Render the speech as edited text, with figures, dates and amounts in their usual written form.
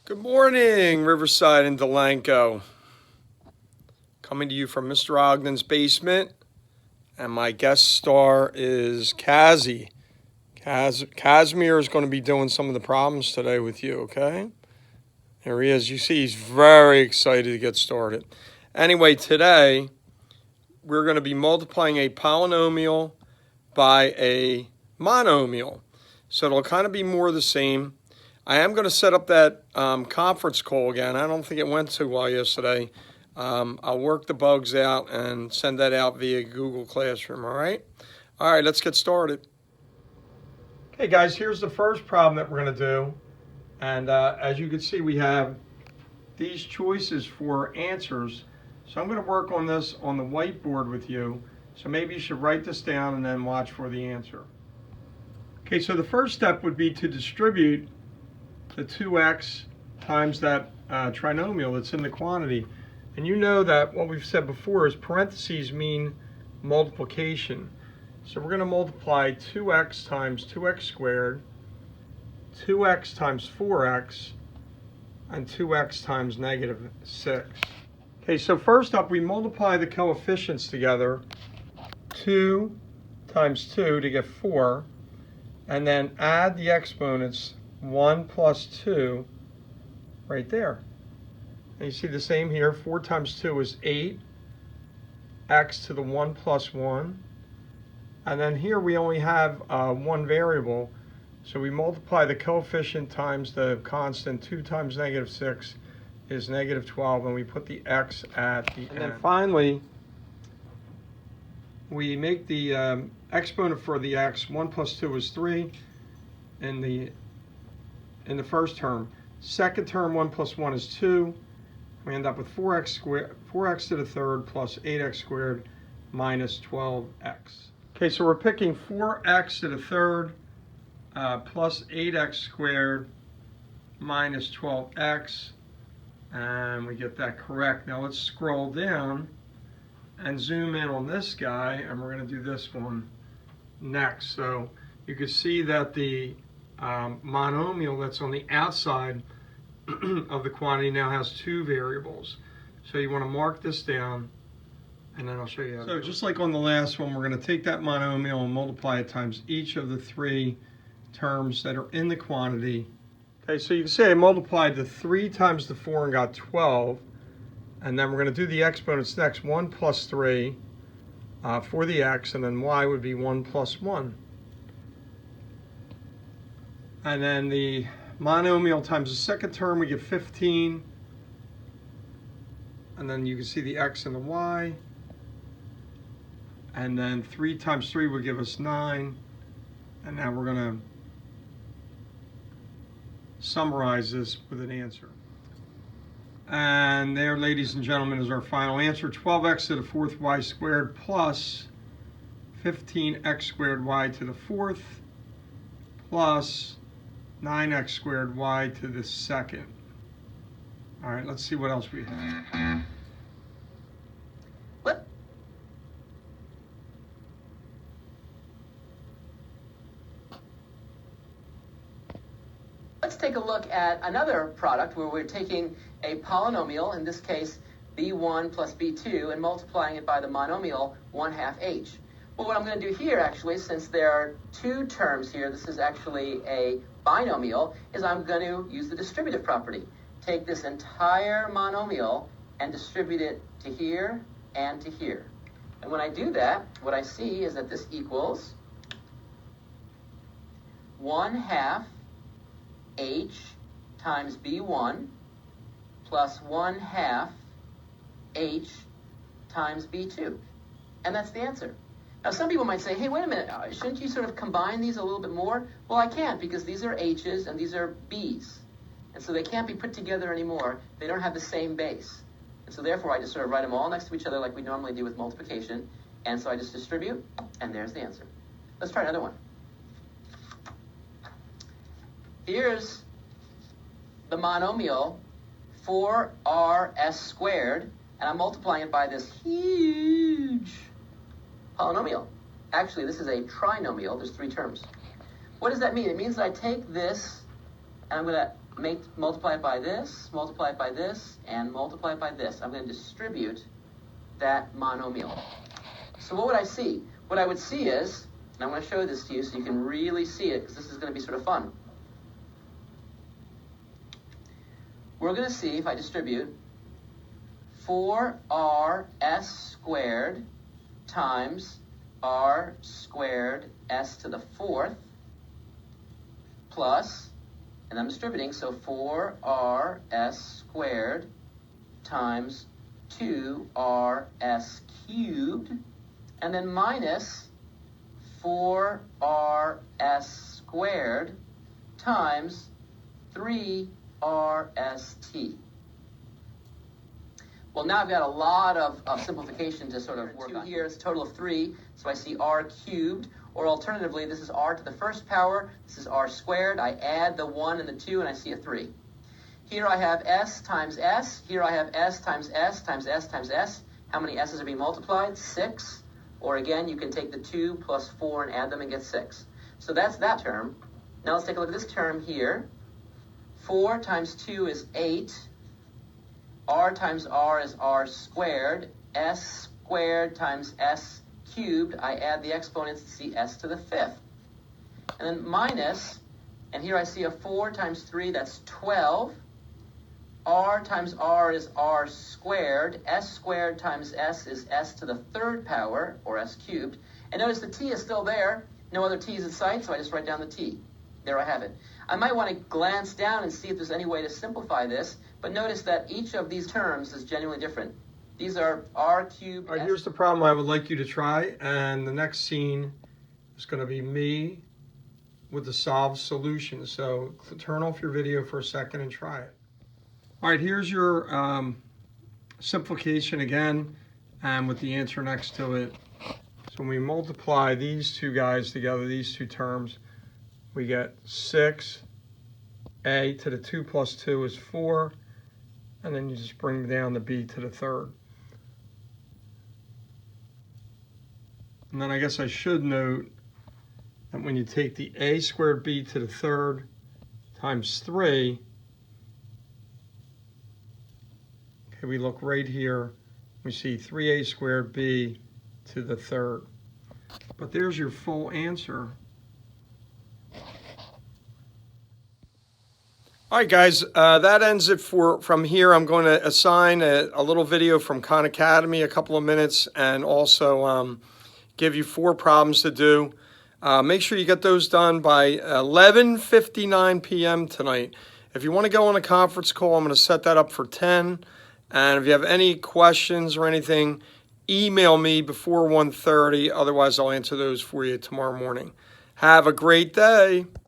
Good morning, Riverside and Delanco. Coming to you from Mr. Ogden's basement, and my guest star is Kazi. Casimir is going to be doing some of the problems today with you, okay? Here he is. You see, he's very excited to get started. Anyway, today, we're going to be multiplying a polynomial by a monomial. So it'll kind of be more the same. I am going to set up that conference call again. I don't think it went too well yesterday. I'll work the bugs out and send that out via Google Classroom, all right? All right, let's get started. Okay, guys, here's the first problem that we're going to do. And as you can see, we have these choices for answers. So I'm going to work on this on the whiteboard with you. So maybe you should write this down and then watch for the answer. Okay, so the first step would be to distribute the 2x times that trinomial that's in the quantity. And you know that what we've said before is parentheses mean multiplication. So we're going to multiply 2x times 2x squared, 2x times 4x, and 2x times negative 6. Okay, so first up, we multiply the coefficients together, 2 times 2 to get 4, and then add the exponents 1 plus 2 right there. And you see the same here. 4 times 2 is 8. X to the 1 plus 1. And then here we only have one variable. So we multiply the coefficient times the constant. 2 times negative 6 is negative 12. And we put the x at the end. And then finally, we make the exponent for the x. 1 plus 2 is 3 in the first term. Second term, 1 plus 1 is 2. We end up with 4x squared, 4x to the third plus 8x squared minus 12x. Okay, so we're picking 4x to the third plus 8x squared minus 12x, and we get that correct. Now let's scroll down and zoom in on this guy, and we're going to do this one next. So you can see that the monomial that's on the outside of the quantity now has two variables. So you want to mark this down, and then I'll show you how to do it. So just like on the last one, we're going to take that monomial and multiply it times each of the three terms that are in the quantity. Okay, so you can say I multiplied the 3 times the 4 and got 12. And then we're going to do the exponents next. 1 plus 3 for the x, and then y would be 1 plus 1. And then the monomial times the second term, we get 15. And then you can see the x and the y. And then 3 times 3 would give us 9. And now we're going to summarize this with an answer. And there, ladies and gentlemen, is our final answer. 12x to the fourth y squared plus 15x squared y to the fourth plus 9x squared y to the second. All right, let's see what else we have. Let's take a look at another product where we're taking a polynomial, in this case b1 plus b2, and multiplying it by the monomial 1/2 h. Well, what I'm going to do here, actually, since there are two terms here, this is actually a binomial, is I'm going to use the distributive property. Take this entire monomial and distribute it to here and to here. And when I do that, what I see is that this equals 1/2 h times b1 plus 1/2 h times b2. And that's the answer. Now, some people might say, hey, wait a minute, shouldn't you sort of combine these a little bit more? Well, I can't, because these are h's and these are b's. And so they can't be put together anymore. They don't have the same base. And so therefore, I just sort of write them all next to each other like we normally do with multiplication. And so I just distribute, and there's the answer. Let's try another one. Here's the monomial 4rs squared, and I'm multiplying it by this huge polynomial. Actually, this is a trinomial. There's three terms. What does that mean? It means that I take this and I'm going to multiply it by this, multiply it by this, and multiply it by this. I'm going to distribute that monomial. So what would I see? What I would see is, and I'm going to show this to you so you can really see it, because this is going to be sort of fun. We're going to see, if I distribute, 4rs squared times r squared s to the 4th plus, and I'm distributing, so 4rs squared times 2rs cubed, and then minus 4rs squared times 3rst. Well, now I've got a lot of simplification to sort of work on. Here it's a total of 3, so I see r cubed, or alternatively, this is r to the first power, this is r squared. I add the 1 and the 2, and I see a 3. Here I have s times s. Here I have s times s times s times s. How many s's are being multiplied? 6. Or again, you can take the 2 plus 4 and add them and get 6. So that's that term. Now let's take a look at this term here. 4 times 2 is 8. R times r is r squared. S squared times s cubed. I add the exponents to see s to the 5th. And then minus, and here I see a 4 times 3, that's 12. R times r is r squared. S squared times s is s to the 3rd power, or s cubed. And notice the t is still there. No other t's in sight, so I just write down the t. There I have it. I might want to glance down and see if there's any way to simplify this, but notice that each of these terms is genuinely different. These are r cubed. All right, here's the problem I would like you to try, and the next scene is going to be me with the solved solution. So turn off your video for a second and try it. All right, here's your simplification again, and with the answer next to it. So when we multiply these two guys together, these two terms, we get 6. A to the 2 plus 2 is 4. And then you just bring down the b to the 3rd. And then I guess I should note that when you take the a squared b to the 3rd times 3, okay, we look right here, we see 3a squared b to the 3rd. But there's your full answer. All right, guys, that ends it from here. I'm going to assign a little video from Khan Academy, a couple of minutes, and also give you 4 problems to do. Make sure you get those done by 11:59 p.m. tonight. If you want to go on a conference call, I'm going to set that up for 10. And if you have any questions or anything, email me before 1:30. Otherwise, I'll answer those for you tomorrow morning. Have a great day.